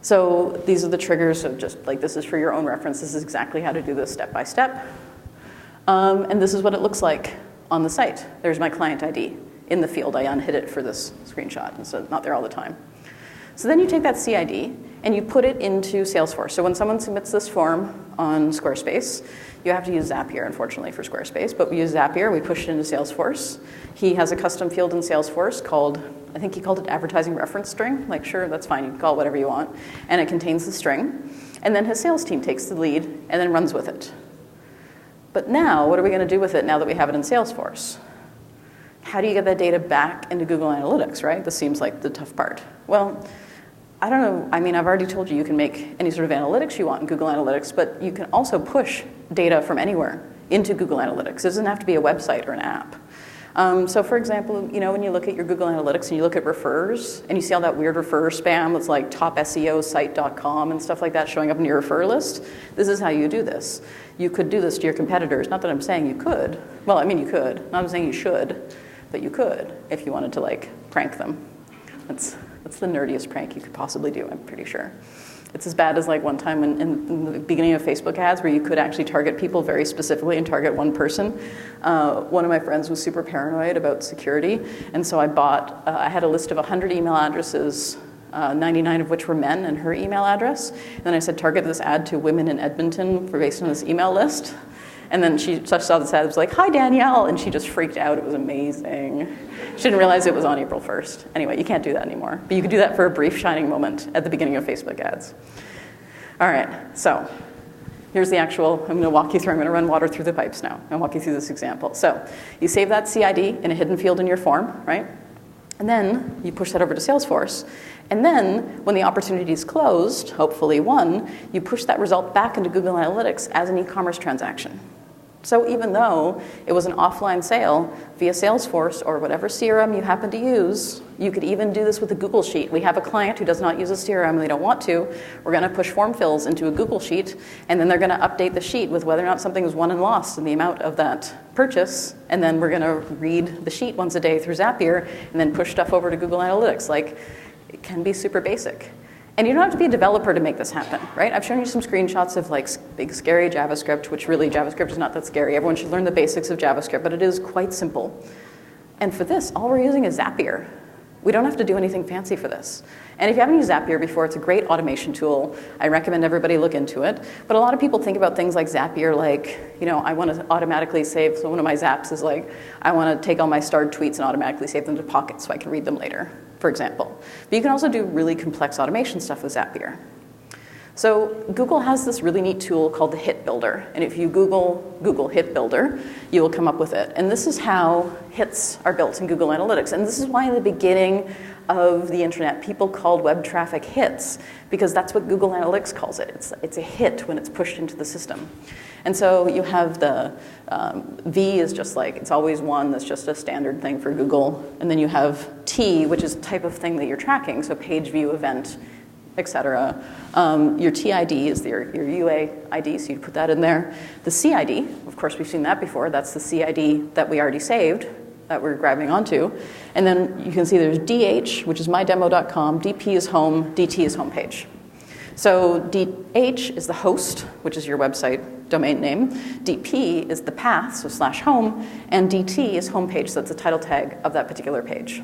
So these are the triggers of just like, this is for your own reference. This is exactly how to do this step by step. And this is what it looks like on the site. There's my client ID in the field. I unhid it for this screenshot, and so it's not there all the time. So then you take that CID and you put it into Salesforce. So when someone submits this form on Squarespace, you have to use Zapier, unfortunately, for Squarespace, but we use Zapier, we push it into Salesforce. He has a custom field in Salesforce called, I think he called it advertising reference string. Like, sure, that's fine, you can call it whatever you want. And it contains the string. And then his sales team takes the lead and then runs with it. But now, what are we going to do with it now that we have it in Salesforce? How do you get that data back into Google Analytics, right? This seems like the tough part. Well, I don't know. I mean, I've already told you can make any sort of analytics you want in Google Analytics, but you can also push data from anywhere into Google Analytics. It doesn't have to be a website or an app. So for example, you know, when you look at your Google Analytics and you look at refers, and you see all that weird refer spam that's like topseosite.com and stuff like that showing up in your refer list, this is how you do this. You could do this to your competitors. Not that I'm saying you could. Well, I mean, you could. Not that I'm saying you should, but you could if you wanted to, like, prank them. That's the nerdiest prank you could possibly do, I'm pretty sure. It's as bad as like one time in the beginning of Facebook ads where you could actually target people very specifically and target one person. One of my friends was super paranoid about security, and so I had a list of 100 email addresses, 99 of which were men, and her email address. And then I said, target this ad to women in Edmonton based on this email list. And then she saw this ad, it was like, hi, Danielle, and she just freaked out. It was amazing. She didn't realize it was on April 1st. Anyway, you can't do that anymore. But you could do that for a brief shining moment at the beginning of Facebook ads. All right, so here's the actual, I'm going to walk you through, I'm going to run water through the pipes now and walk you through this example. So you save that CID in a hidden field in your form, right? And then you push that over to Salesforce. And then when the opportunity is closed, hopefully won, you push that result back into Google Analytics as an e-commerce transaction. So even though it was an offline sale via Salesforce or whatever CRM you happen to use, you could even do this with a Google Sheet. We have a client who does not use a CRM and they don't want to. We're going to push form fills into a Google Sheet, and then they're going to update the sheet with whether or not something was won and lost and the amount of that purchase, and then we're going to read the sheet once a day through Zapier and then push stuff over to Google Analytics. Like, it can be super basic. And you don't have to be a developer to make this happen, right? I've shown you some screenshots of like big scary JavaScript, which really JavaScript is not that scary. Everyone should learn the basics of JavaScript, but it is quite simple. And for this, all we're using is Zapier. We don't have to do anything fancy for this. And if you haven't used Zapier before, it's a great automation tool. I recommend everybody look into it. But a lot of people think about things like Zapier like, you know, I want to automatically save. So one of my zaps is like, I want to take all my starred tweets and automatically save them to Pocket so I can read them later, for example. But you can also do really complex automation stuff with Zapier. So Google has this really neat tool called the Hit Builder. And if you Google Hit Builder, you will come up with it. And this is how hits are built in Google Analytics. And this is why in the beginning of the internet, people called web traffic hits, because that's what Google Analytics calls it. It's a hit when it's pushed into the system. And so you have the V is just like, it's always one, that's just a standard thing for Google. And then you have T, which is a type of thing that you're tracking, so page view event, etc. Your TID is your UA ID, so you put that in there. The CID, of course, we've seen that before. That's the CID that we already saved, that we're grabbing onto. And then you can see there's DH, which is mydemo.com, DP is home, DT is homepage. So DH is the host, which is your website domain name. DP is the path, so /home, and DT is homepage, so that's the title tag of that particular page.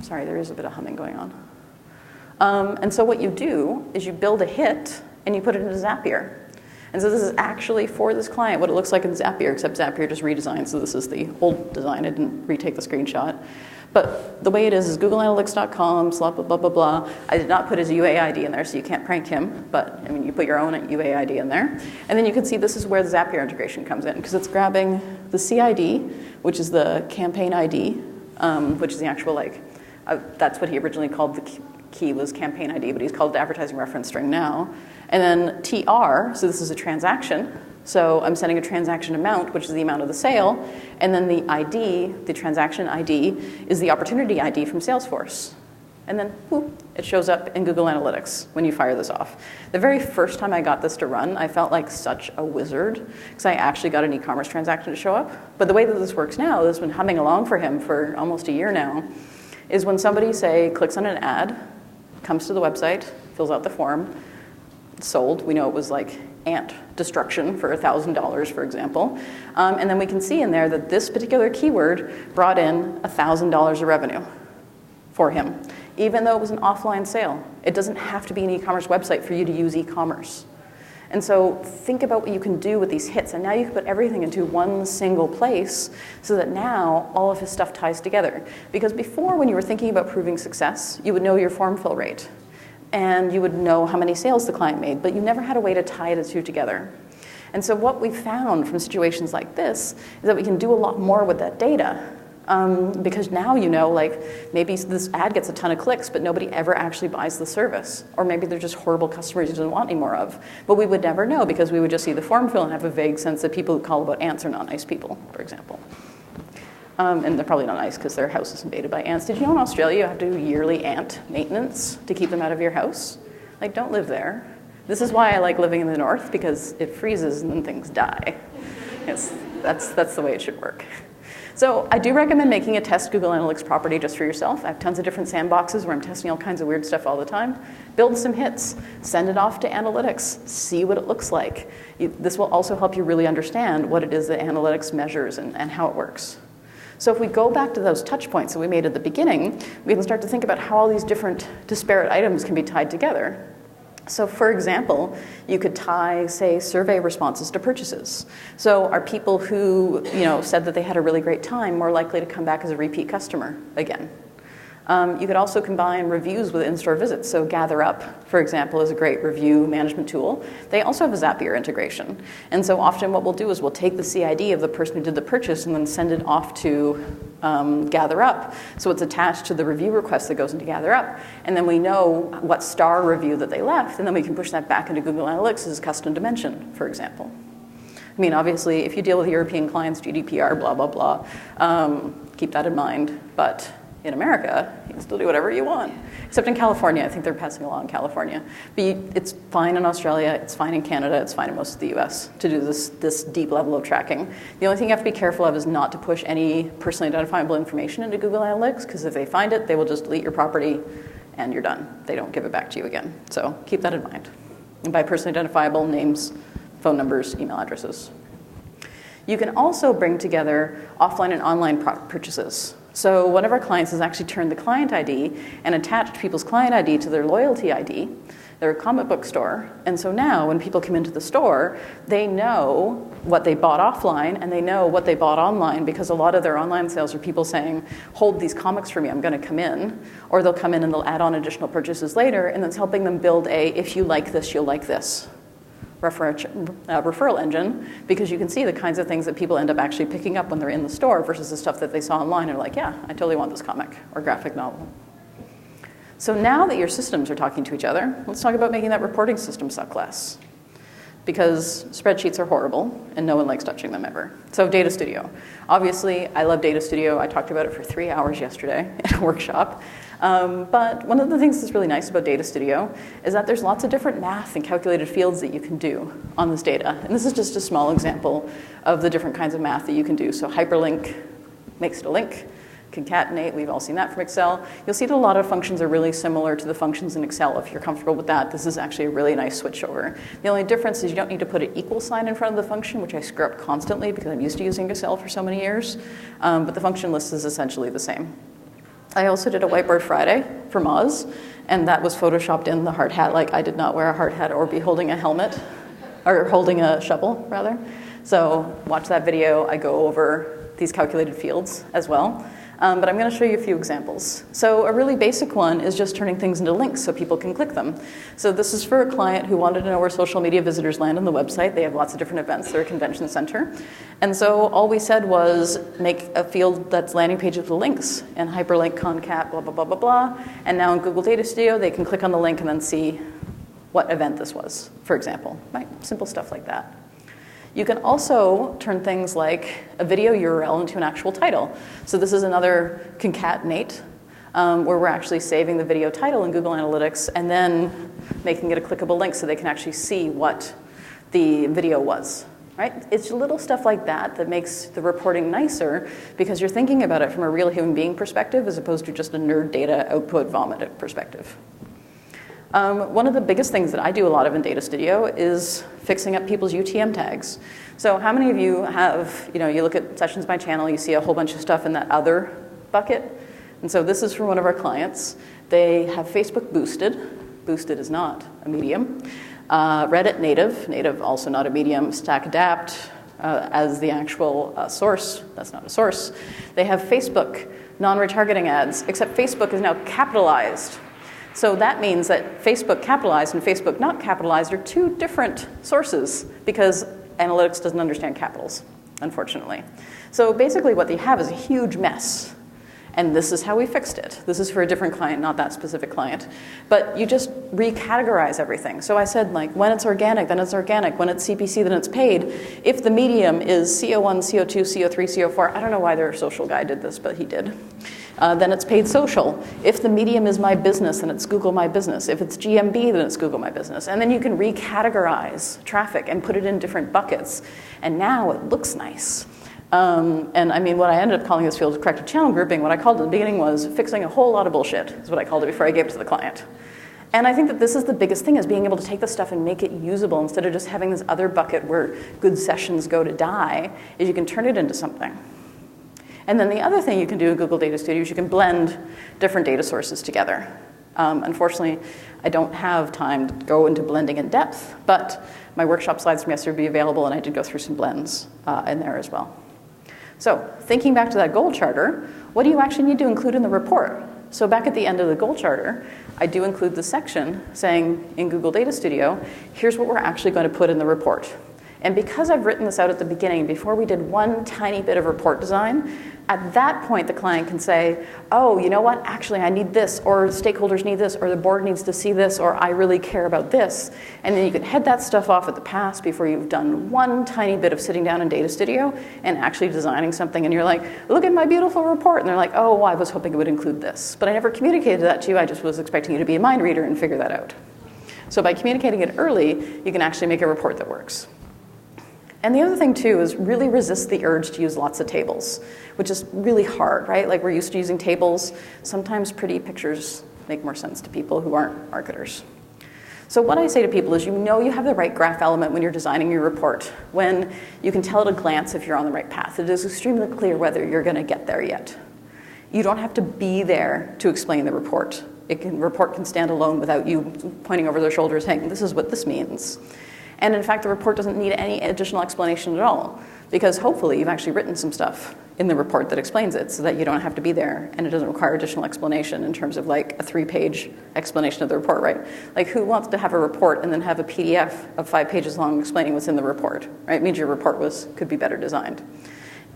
Sorry, there is a bit of humming going on. And so what you do is you build a hit and you put it into Zapier. And so this is actually for this client what it looks like in Zapier, except Zapier just redesigned. So this is the old design. I didn't retake the screenshot. But the way it is googleanalytics.com, blah, blah, blah, blah, blah. I did not put his UAID in there, so you can't prank him. But, I mean, you put your own UAID in there. And then you can see this is where the Zapier integration comes in, because it's grabbing the CID, which is the campaign ID, which is the actual, that's what he originally called the key was campaign ID, but he's called it advertising reference string now. And then TR, so this is a transaction. So I'm sending a transaction amount, which is the amount of the sale. And then the ID, the transaction ID, is the opportunity ID from Salesforce. And then, whoop, it shows up in Google Analytics when you fire this off. The very first time I got this to run, I felt like such a wizard, because I actually got an e-commerce transaction to show up. But the way that this works now, this has been humming along for him for almost a year now, is when somebody, say, clicks on an ad, comes to the website, fills out the form, sold. We know it was like ant destruction for $1,000, for example. And then we can see in there that this particular keyword brought in $1,000 of revenue for him, even though it was an offline sale. It doesn't have to be an e-commerce website for you to use e-commerce. And so think about what you can do with these hits. And now you can put everything into one single place so that now all of his stuff ties together. Because before, when you were thinking about proving success, you would know your form fill rate. And you would know how many sales the client made, but you never had a way to tie the two together. And so what we found from situations like this is that we can do a lot more with that data. Because now you know, maybe this ad gets a ton of clicks, but nobody ever actually buys the service. Or maybe they're just horrible customers you don't want any more of. But we would never know because we would just see the form fill and have a vague sense that people who call about ants are not nice people, for example. And they're probably not nice because their house is invaded by ants. Did you know in Australia you have to do yearly ant maintenance to keep them out of your house? Don't live there. This is why I like living in the north, because it freezes and then things die. Yes, that's the way it should work. So I do recommend making a test Google Analytics property just for yourself. I have tons of different sandboxes where I'm testing all kinds of weird stuff all the time. Build some hits, send it off to analytics, see what it looks like. This will also help you really understand what it is that analytics measures and how it works. So if we go back to those touch points that we made at the beginning, we can start to think about how all these different disparate items can be tied together. So for example, you could tie, say, survey responses to purchases. So are people who said that they had a really great time more likely to come back as a repeat customer again? You could also combine reviews with in-store visits. So GatherUp, for example, is a great review management tool. They also have a Zapier integration. And so often what we'll do is we'll take the CID of the person who did the purchase and then send it off to GatherUp. So it's attached to the review request that goes into GatherUp. And then we know what star review that they left, and then we can push that back into Google Analytics as a custom dimension, for example. I mean, obviously, if you deal with European clients, GDPR, blah, blah, blah, keep that in mind. But in America, you can still do whatever you want. Except in California. I think they're passing a law in California. But it's fine in Australia, it's fine in Canada, it's fine in most of the US to do this deep level of tracking. The only thing you have to be careful of is not to push any personally identifiable information into Google Analytics, because if they find it, they will just delete your property and you're done. They don't give it back to you again. So keep that in mind. And by personally identifiable, names, phone numbers, email addresses. You can also bring together offline and online purchases. So one of our clients has actually turned the client ID and attached people's client ID to their loyalty ID, their comic book store. And so now when people come into the store, they know what they bought offline and they know what they bought online, because a lot of their online sales are people saying, hold these comics for me, I'm going to come in. Or they'll come in and they'll add on additional purchases later, and that's helping them build if you like this, you'll like this referral engine, because you can see the kinds of things that people end up actually picking up when they're in the store versus the stuff that they saw online and are like, yeah, I totally want this comic or graphic novel. So now that your systems are talking to each other, let's talk about making that reporting system suck less. Because spreadsheets are horrible and no one likes touching them ever. So Data Studio. Obviously, I love Data Studio. I talked about it for 3 hours yesterday at a workshop. But one of the things that's really nice about Data Studio is that there's lots of different math and calculated fields that you can do on this data. And this is just a small example of the different kinds of math that you can do. So hyperlink makes it a link. Concatenate, we've all seen that from Excel. You'll see that a lot of functions are really similar to the functions in Excel. If you're comfortable with that, this is actually a really nice switchover. The only difference is you don't need to put an equal sign in front of the function, which I screw up constantly because I'm used to using Excel for so many years. But the function list is essentially the same. I also did a Whiteboard Friday for Moz, and that was photoshopped in the hard hat. Like, I did not wear a hard hat or be holding a helmet. or holding a shovel, rather. So watch that video. I go over these calculated fields as well. But I'm going to show you a few examples. So a really basic one is just turning things into links so people can click them. So this is for a client who wanted to know where social media visitors land on the website. They have lots of different events. They're a convention center. And so all we said was make a field that's landing pages with links and hyperlink concat, blah, blah, blah, blah, blah. And now in Google Data Studio, they can click on the link and then see what event this was, for example. Right? Simple stuff like that. You can also turn things like a video URL into an actual title. So this is another concatenate, where we're actually saving the video title in Google Analytics and then making it a clickable link so they can actually see what the video was. Right? It's little stuff like that that makes the reporting nicer because you're thinking about it from a real human being perspective as opposed to just a nerd data output vomit perspective. One of the biggest things that I do a lot of in Data Studio is fixing up people's UTM tags. So how many of you have, you look at sessions by channel, you see a whole bunch of stuff in that other bucket? And so this is from one of our clients. They have Facebook boosted. Boosted is not a medium. Reddit native also not a medium. Stack adapt as the actual source. That's not a source. They have Facebook non-retargeting ads, except Facebook is now capitalized. So that means that Facebook capitalized and Facebook not capitalized are two different sources because analytics doesn't understand capitals, unfortunately. So basically what they have is a huge mess. And this is how we fixed it. This is for a different client, not that specific client. But you just recategorize everything. So I said, like, when it's organic, then it's organic. When it's CPC, then it's paid. If the medium is CO1, CO2, CO3, CO4, I don't know why their social guy did this, but he did. Then it's paid social. If the medium is my business, then it's Google My Business. If it's GMB, then it's Google My Business. And then you can recategorize traffic and put it in different buckets. And now it looks nice. And I mean, what I ended up calling this field is corrected channel grouping. What I called it at the beginning was fixing a whole lot of bullshit, is what I called it before I gave it to the client. And I think that this is the biggest thing, is being able to take this stuff and make it usable instead of just having this other bucket where good sessions go to die, is you can turn it into something. And then the other thing you can do in Google Data Studio is you can blend different data sources together. Unfortunately, I don't have time to go into blending in depth, but my workshop slides from yesterday will be available, and I did go through some blends in there as well. So thinking back to that goal charter, what do you actually need to include in the report? So back at the end of the goal charter, I do include the section saying in Google Data Studio, here's what we're actually going to put in the report. And because I've written this out at the beginning, before we did one tiny bit of report design, at that point the client can say, oh, you know what, actually I need this, or stakeholders need this, or the board needs to see this, or I really care about this. And then you can head that stuff off at the pass before you've done one tiny bit of sitting down in Data Studio and actually designing something, and you're like, look at my beautiful report. And they're like, oh, well, I was hoping it would include this. But I never communicated that to you, I just was expecting you to be a mind reader and figure that out. So by communicating it early, you can actually make a report that works. And the other thing, too, is really resist the urge to use lots of tables, which is really hard, right? Like, we're used to using tables. Sometimes pretty pictures make more sense to people who aren't marketers. So what I say to people is, you know you have the right graph element when you're designing your report, when you can tell at a glance if you're on the right path. It is extremely clear whether you're going to get there yet. You don't have to be there to explain the report. Report can stand alone without you pointing over their shoulders saying, this is what this means. And in fact, the report doesn't need any additional explanation at all, because hopefully you've actually written some stuff in the report that explains it so that you don't have to be there and it doesn't require additional explanation in terms of like a 3-page explanation of the report, right? Like, who wants to have a report and then have a PDF of 5 pages long explaining what's in the report, right? It means your report could be better designed.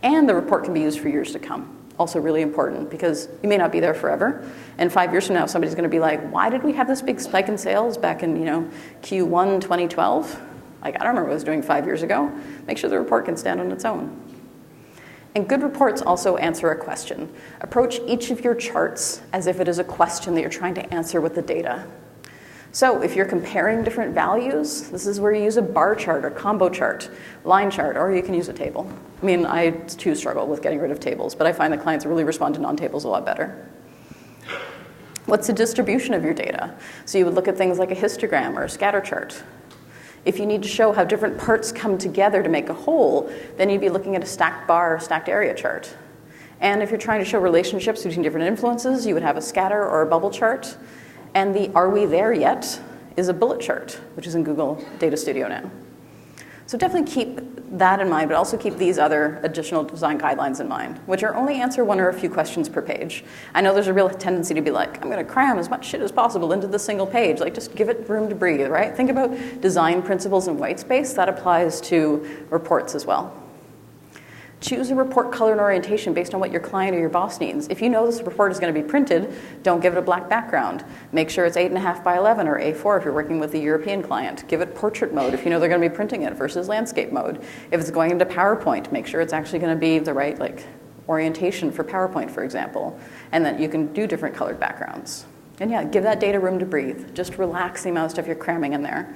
And the report can be used for years to come. Also really important, because you may not be there forever. And 5 years from now, somebody's going to be like, why did we have this big spike in sales back in, Q1 2012? Like, I don't remember what I was doing 5 years ago. Make sure the report can stand on its own. And good reports also answer a question. Approach each of your charts as if it is a question that you're trying to answer with the data. So if you're comparing different values, this is where you use a bar chart or combo chart, line chart, or you can use a table. I mean, I too struggle with getting rid of tables, but I find that clients really respond to non-tables a lot better. What's the distribution of your data? So you would look at things like a histogram or a scatter chart. If you need to show how different parts come together to make a whole, then you'd be looking at a stacked bar or stacked area chart. And if you're trying to show relationships between different influences, you would have a scatter or a bubble chart. And the are we there yet is a bullet chart, which is in Google Data Studio now. So definitely keep that in mind, but also keep these other additional design guidelines in mind, which are only answer one or a few questions per page. I know there's a real tendency to be like, I'm going to cram as much shit as possible into this single page. Like, just give it room to breathe, right? Think about design principles and white space. That applies to reports as well. Choose a report color and orientation based on what your client or your boss needs. If you know this report is going to be printed, don't give it a black background. Make sure it's 8.5 by 11 or A4 if you're working with a European client. Give it portrait mode if you know they're going to be printing it versus landscape mode. If it's going into PowerPoint, make sure it's actually going to be the right orientation for PowerPoint, for example, and that you can do different colored backgrounds. And yeah, give that data room to breathe. Just relax the amount of stuff you're cramming in there.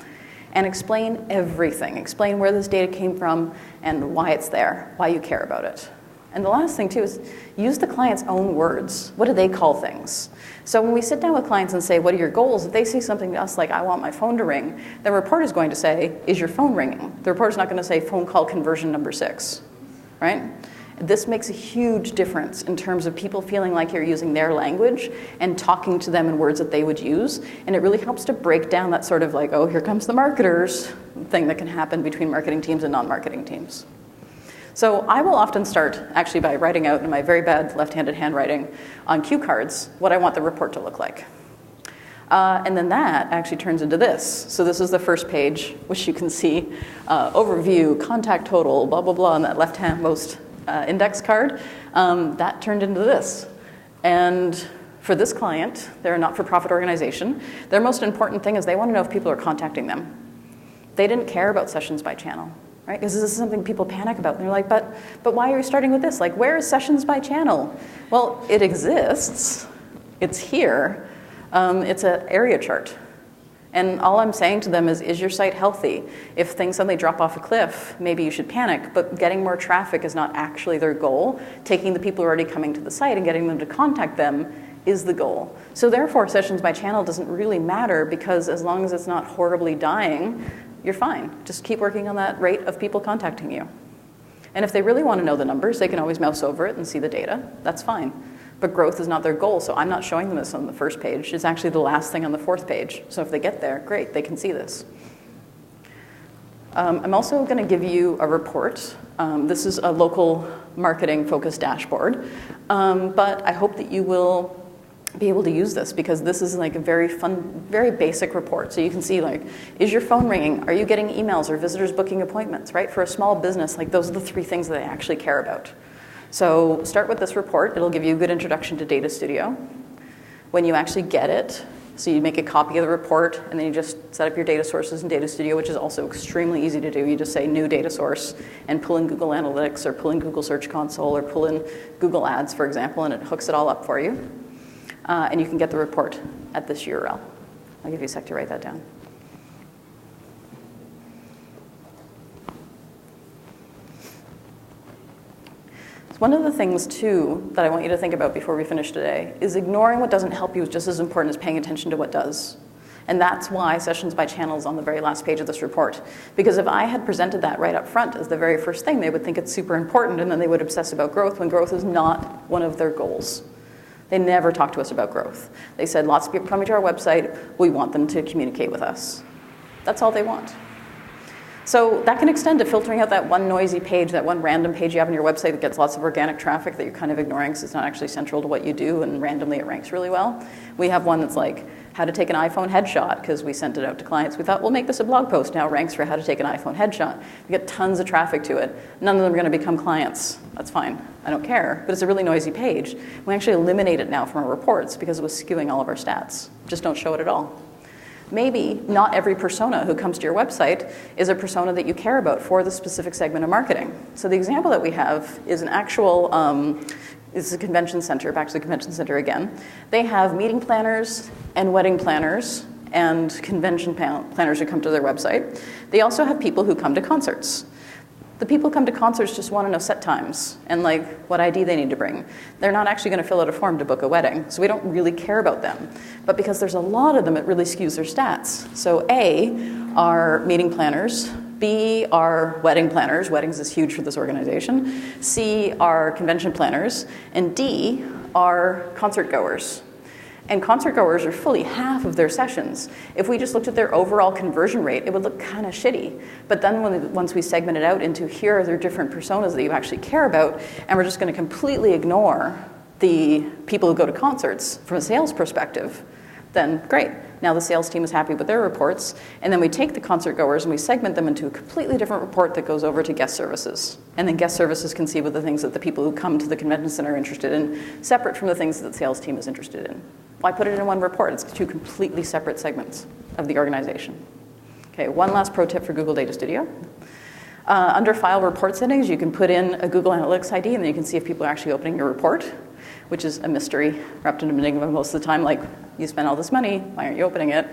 And explain everything. Explain where this data came from and why it's there, why you care about it. And the last thing, too, is use the client's own words. What do they call things? So when we sit down with clients and say, what are your goals? If they say something to us like, I want my phone to ring, the report is going to say, is your phone ringing? The report is not going to say phone call conversion number 6, right? This makes a huge difference in terms of people feeling like you're using their language and talking to them in words that they would use. And it really helps to break down that sort of like, oh, here comes the marketers thing that can happen between marketing teams and non-marketing teams. So I will often start actually by writing out in my very bad left-handed handwriting on cue cards what I want the report to look like. And then that actually turns into this. So this is the first page, which you can see overview, contact total, blah, blah, blah, on that left-hand most index card. That turned into this. And for this client, they're a not-for-profit organization. Their most important thing is they want to know if people are contacting them. They didn't care about sessions by channel, right? Because this is something people panic about. And they're like, but why are you starting with this? Like, where is sessions by channel? Well, it exists. It's here. It's an area chart. And all I'm saying to them is your site healthy? If things suddenly drop off a cliff, maybe you should panic, but getting more traffic is not actually their goal. Taking the people who are already coming to the site and getting them to contact them is the goal. So therefore, sessions by channel doesn't really matter, because as long as it's not horribly dying, you're fine. Just keep working on that rate of people contacting you. And if they really want to know the numbers, they can always mouse over it and see the data. That's fine. But growth is not their goal, so I'm not showing them this on the first page. It's actually the last thing on the 4th page. So if they get there, great, they can see this. I'm also going to give you a report. This is a local marketing-focused dashboard. But I hope that you will be able to use this, because this is like a very fun, very basic report. So you can see, like, is your phone ringing? Are you getting emails or visitors booking appointments, right? For a small business, like, those are the 3 things that they actually care about. So start with this report. It'll give you a good introduction to Data Studio. When you actually get it, so you make a copy of the report, and then you just set up your data sources in Data Studio, which is also extremely easy to do. You just say new data source and pull in Google Analytics or pull in Google Search Console or pull in Google Ads, for example, and it hooks it all up for you. And you can get the report at this URL. I'll give you a sec to write that down. One of the things, too, that I want you to think about before we finish today is ignoring what doesn't help you is just as important as paying attention to what does. And that's why sessions by channel is on the very last page of this report. Because if I had presented that right up front as the very first thing, they would think it's super important, and then they would obsess about growth when growth is not one of their goals. They never talk to us about growth. They said, lots of people coming to our website, we want them to communicate with us. That's all they want. So that can extend to filtering out that one noisy page, that one random page you have on your website that gets lots of organic traffic that you're kind of ignoring because it's not actually central to what you do, and randomly it ranks really well. We have one that's like how to take an iPhone headshot, because we sent it out to clients. We thought, we'll make this a blog post. Now it ranks for how to take an iPhone headshot. We get tons of traffic to it. None of them are going to become clients. That's fine. I don't care. But it's a really noisy page. We actually eliminate it now from our reports because it was skewing all of our stats. Just don't show it at all. Maybe not every persona who comes to your website is a persona that you care about for the specific segment of marketing. So the example that we have is an actual, this is a convention center, back to the convention center again. They have meeting planners and wedding planners and convention planners who come to their website. They also have people who come to concerts. The people who come to concerts just want to know set times and like what ID they need to bring. They're not actually going to fill out a form to book a wedding, so we don't really care about them. But because there's a lot of them, it really skews their stats. So A are meeting planners, B are wedding planners. Weddings is huge for this organization. C are convention planners, and D are concert goers. And concert goers are fully half of their sessions. If we just looked at their overall conversion rate, it would look kind of shitty. But then once we segment it out into here are their different personas that you actually care about, and we're just going to completely ignore the people who go to concerts from a sales perspective, then great. Now the sales team is happy with their reports, and then we take the concert goers and we segment them into a completely different report that goes over to guest services. And then guest services can see what the things that the people who come to the convention center are interested in, separate from the things that the sales team is interested in. Why put it in one report? It's two completely separate segments of the organization. Okay, one last pro tip for Google Data Studio. Under File Report Settings, you can put in a Google Analytics ID, and then you can see if people are actually opening your report, which is a mystery wrapped in an enigma most of the time, like, you spent all this money, why aren't you opening it?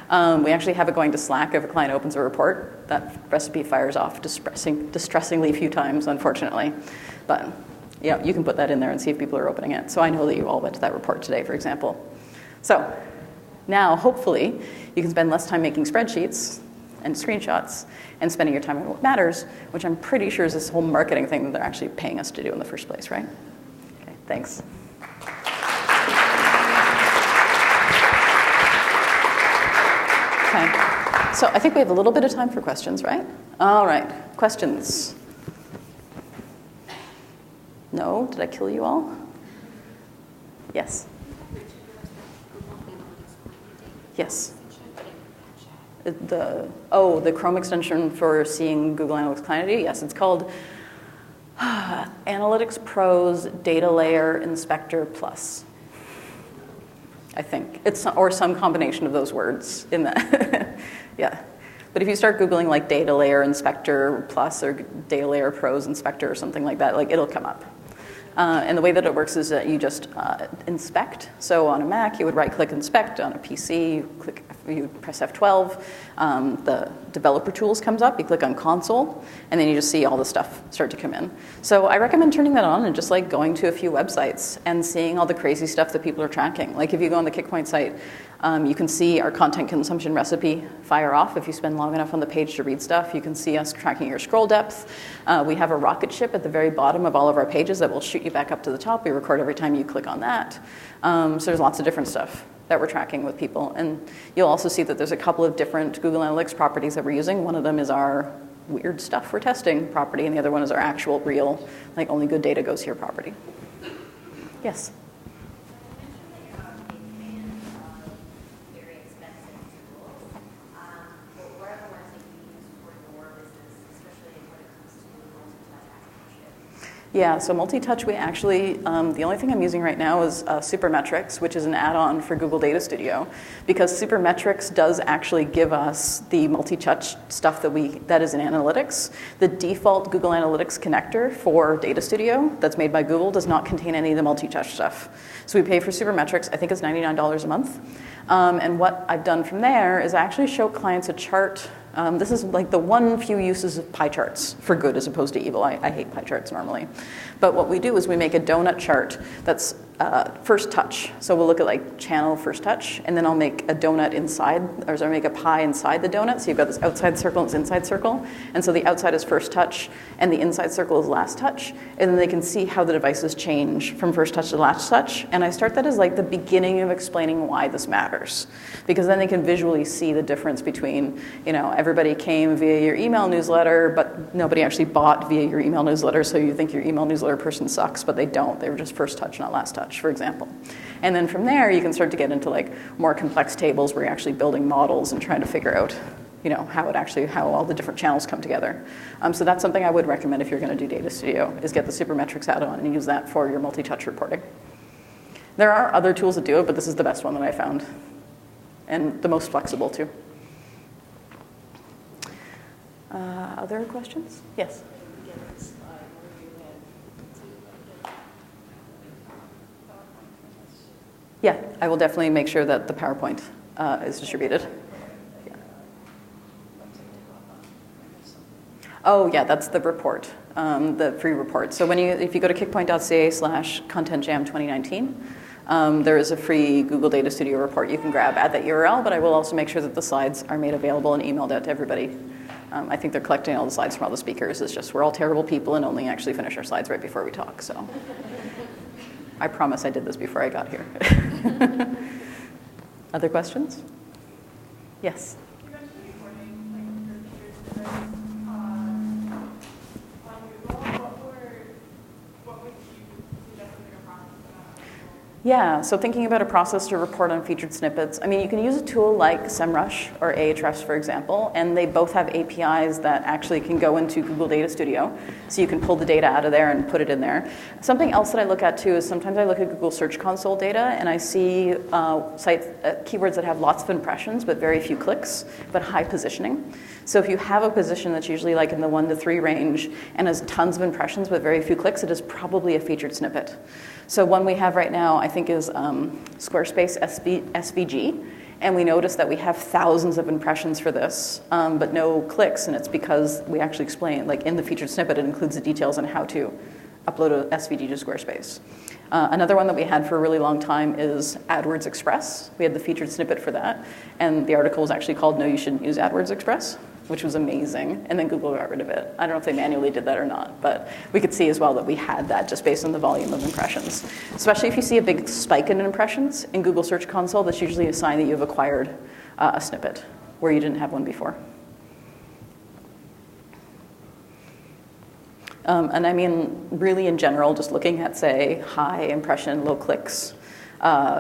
We actually have it going to Slack if a client opens a report. That recipe fires off distressingly a few times, unfortunately. But yeah, you can put that in there and see if people are opening it. So I know that you all went to that report today, for example. So now, hopefully, you can spend less time making spreadsheets and screenshots and spending your time on what matters, which I'm pretty sure is this whole marketing thing that they're actually paying us to do in the first place, right? Okay, thanks. Okay, so I think we have a little bit of time for questions, right? All right, questions? No? Did I kill you all? Yes? Yes. The Chrome extension for seeing Google Analytics Client ID? Yes, it's called Analytics Pros Data Layer Inspector Plus. I think it's or some combination of those words in that. Yeah, but if you start Googling like Data Layer Inspector Plus or Data Layer Pros Inspector or something like that, like it'll come up. And the way that it works is that you just inspect. So on a Mac, you would right-click Inspect. On a PC, you press F12. The developer tools comes up. You click on Console, and then you just see all the stuff start to come in. So I recommend turning that on and just like going to a few websites and seeing all the crazy stuff that people are tracking. Like if you go on the Kickpoint site, you can see our content consumption recipe fire off. If you spend long enough on the page to read stuff, you can see us tracking your scroll depth. We have a rocket ship at the very bottom of all of our pages that will shoot you back up to the top. We record every time you click on that. So there's lots of different stuff that we're tracking with people. And you'll also see that there's a couple of different Google Analytics properties that we're using. One of them is our weird stuff for testing property, and the other one is our actual real, like only good data goes here property. Yes? Yeah, so multi-touch, we actually, the only thing I'm using right now is Supermetrics, which is an add-on for Google Data Studio, because Supermetrics does actually give us the multi-touch stuff that is in analytics. The default Google Analytics connector for Data Studio that's made by Google does not contain any of the multi-touch stuff. So we pay for Supermetrics, I think it's $99 a month. And what I've done from there is I actually show clients a chart. This is like the one few uses of pie charts for good as opposed to evil. I hate pie charts normally. But what we do is we make a donut chart that's first touch. So we'll look at like channel first touch, and then I'll make a donut inside, or I'll make a pie inside the donut. So you've got this outside circle and this inside circle. And so the outside is first touch, and the inside circle is last touch. And then they can see how the devices change from first touch to last touch. And I start that as like the beginning of explaining why this matters. Because then they can visually see the difference between, everybody came via your email newsletter, but nobody actually bought via your email newsletter, so you think your email newsletter person sucks, but they don't. They were just first touch, not last touch, for example. And then from there, you can start to get into like more complex tables where you're actually building models and trying to figure out, how all the different channels come together. So that's something I would recommend if you're going to do Data Studio, is get the Supermetrics add-on and use that for your multi-touch reporting. There are other tools that do it, but this is the best one that I found, and the most flexible too. Other questions? Yes? Yeah, I will definitely make sure that the PowerPoint is distributed. Yeah. Oh, yeah, that's the report, the free report. So if you go to kickpoint.ca/contentjam2019, there is a free Google Data Studio report you can grab at that URL, but I will also make sure that the slides are made available and emailed out to everybody. I think they're collecting all the slides from all the speakers. It's just we're all terrible people and only actually finish our slides right before we talk. So I promise I did this before I got here. Other questions? Yes. You mentioned reporting, like, your features on Google. What would you suggest as a process for that? Yeah, so thinking about a process to report on featured snippets, I mean, you can use a tool like SEMrush or Ahrefs, for example, and they both have APIs that actually can go into Google Data Studio, so you can pull the data out of there and put it in there. Something else that I look at too is sometimes I look at Google Search Console data and I see sites, keywords that have lots of impressions but very few clicks, but high positioning. So if you have a position that's usually like in the 1 to 3 range and has tons of impressions but very few clicks, it is probably a featured snippet. So one we have right now, I think, is Squarespace SVG. And we notice that we have thousands of impressions for this, but no clicks. And it's because we actually explain, like in the featured snippet, it includes the details on how to upload a SVG to Squarespace. Another one that we had for a really long time is AdWords Express. We had the featured snippet for that. And the article was actually called No, You Shouldn't Use AdWords Express, which was amazing. And then Google got rid of it. I don't know if they manually did that or not, but we could see as well that we had that just based on the volume of impressions. Especially if you see a big spike in impressions in Google Search Console, that's usually a sign that you've acquired a snippet where you didn't have one before. And I mean, really in general, just looking at, say, high impression, low clicks,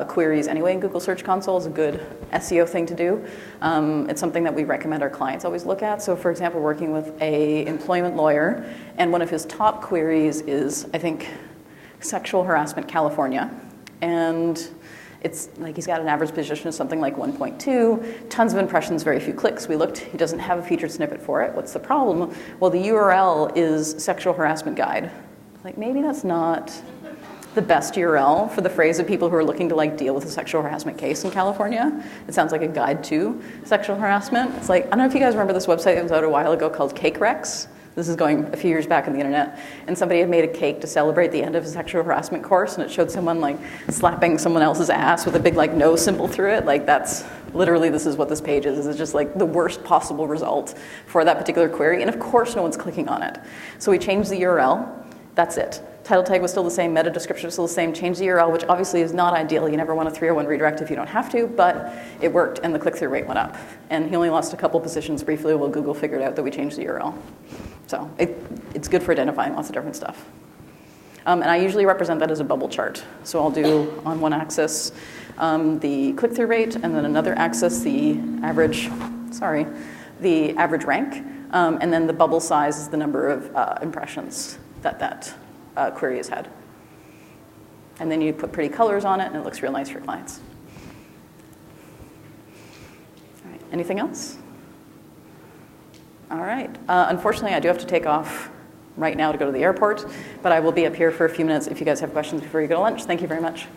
queries anyway in Google Search Console is a good SEO thing to do. It's something that we recommend our clients always look at. So for example, working with an employment lawyer, and one of his top queries is, I think, sexual harassment California. And it's like he's got an average position of something like 1.2, tons of impressions, very few clicks. We looked, he doesn't have a featured snippet for it. What's the problem? Well, the URL is sexual harassment guide. Like maybe that's not the best URL for the phrase of people who are looking to like deal with a sexual harassment case in California. It sounds like a guide to sexual harassment. It's like, I don't know if you guys remember this website that was out a while ago called Cake Rex. This is going a few years back on the internet. And somebody had made a cake to celebrate the end of a sexual harassment course, and it showed someone like slapping someone else's ass with a big like no symbol through it. Like that's literally, this is what this page is. It's just like the worst possible result for that particular query. And of course no one's clicking on it. So we changed the URL. That's it. Title tag was still the same, meta description was still the same, changed the URL, which obviously is not ideal. You never want a 301 redirect if you don't have to, but it worked and the click-through rate went up. And he only lost a couple positions briefly while Google figured out that we changed the URL. So it's good for identifying lots of different stuff. And I usually represent that as a bubble chart. So I'll do on one axis the click-through rate, and then another axis the average rank, and then the bubble size is the number of impressions that query has had. And then you put pretty colors on it, and it looks real nice for clients. All right, anything else? All right. Unfortunately, I do have to take off right now to go to the airport, but I will be up here for a few minutes if you guys have questions before you go to lunch. Thank you very much.